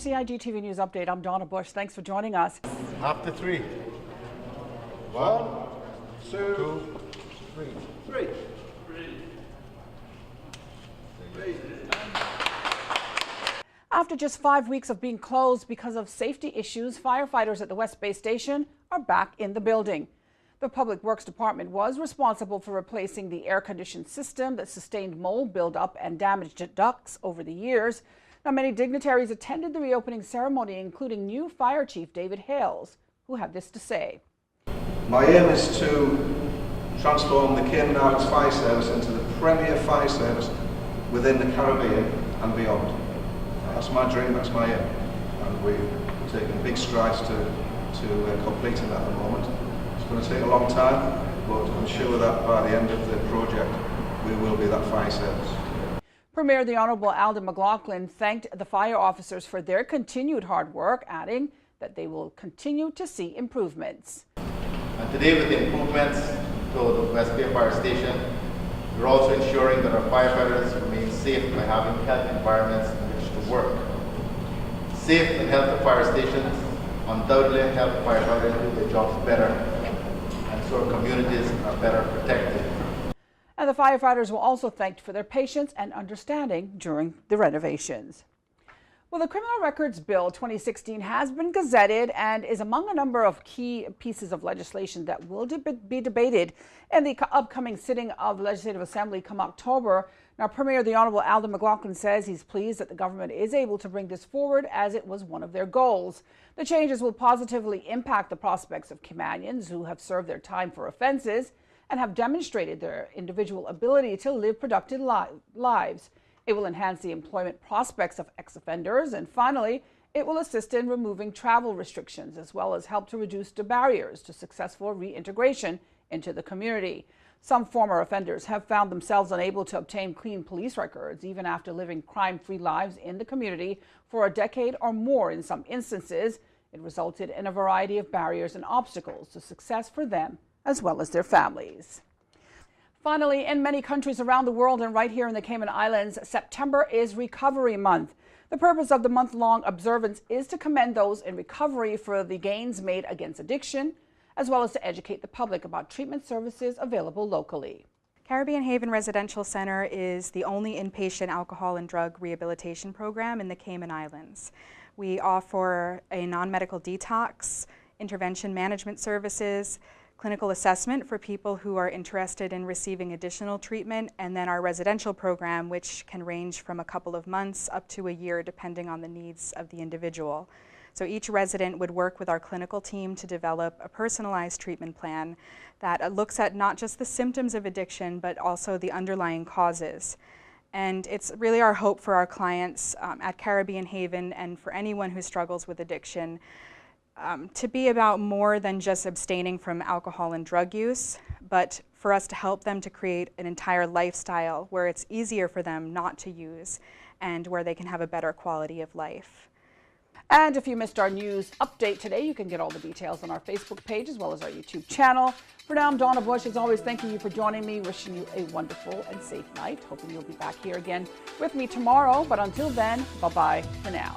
CIG TV News Update. I'm Donna Bush. Thanks for joining us. After 3. 1, 2, 3. After just 5 weeks of being closed because of safety issues, firefighters at the West Bay Station are back in the building. The Public Works Department was responsible for replacing the air-conditioned system that sustained mold buildup and damaged ducts over the years. Now, many dignitaries attended the reopening ceremony, including new Fire Chief David Hales, who had this to say. My aim is to transform the Cayman Islands Fire Service into the premier fire service within the Caribbean and beyond. That's my dream, that's my aim, and we're taking big strides to completing that at the moment. It's going to take a long time, but I'm sure that by the end of the project we will be that fire service. Premier the Honourable Alden McLaughlin thanked the fire officers for their continued hard work, adding that they will continue to see improvements. And today, with the improvements to the West Bay Fire Station, we're also ensuring that our firefighters remain safe by having healthy environments in which to work. Safe and healthy fire stations undoubtedly help firefighters do their jobs better, and so our communities are better protected. And the firefighters were also thanked for their patience and understanding during the renovations. Well, the Criminal Records Bill 2016 has been gazetted and is among a number of key pieces of legislation that will be debated in the upcoming sitting of the Legislative Assembly come October. Now, Premier the Honourable Alden McLaughlin says he's pleased that the government is able to bring this forward, as it was one of their goals. The changes will positively impact the prospects of Caymanians who have served their time for offences and have demonstrated their individual ability to live productive lives. It will enhance the employment prospects of ex-offenders, and finally, it will assist in removing travel restrictions, as well as help to reduce the barriers to successful reintegration into the community. Some former offenders have found themselves unable to obtain clean police records, even after living crime-free lives in the community for a decade or more in some instances. It resulted in a variety of barriers and obstacles to success for them, as well as their families. Finally, in many countries around the world and right here in the Cayman Islands, September is Recovery Month. The purpose of the month-long observance is to commend those in recovery for the gains made against addiction, as well as to educate the public about treatment services available locally. Caribbean Haven Residential Center is the only inpatient alcohol and drug rehabilitation program in the Cayman Islands. We offer a non-medical detox, intervention management services, clinical assessment for people who are interested in receiving additional treatment, and then our residential program, which can range from a couple of months up to a year depending on the needs of the individual. So each resident would work with our clinical team to develop a personalized treatment plan that looks at not just the symptoms of addiction, but also the underlying causes. And it's really our hope for our clients at Caribbean Haven and for anyone who struggles with addiction to be about more than just abstaining from alcohol and drug use, but for us to help them to create an entire lifestyle where it's easier for them not to use and where they can have a better quality of life. And if you missed our news update today, you can get all the details on our Facebook page as well as our YouTube channel. For now, I'm Donna Bush. As always, thanking you for joining me, wishing you a wonderful and safe night. Hoping you'll be back here again with me tomorrow. But until then, bye-bye for now.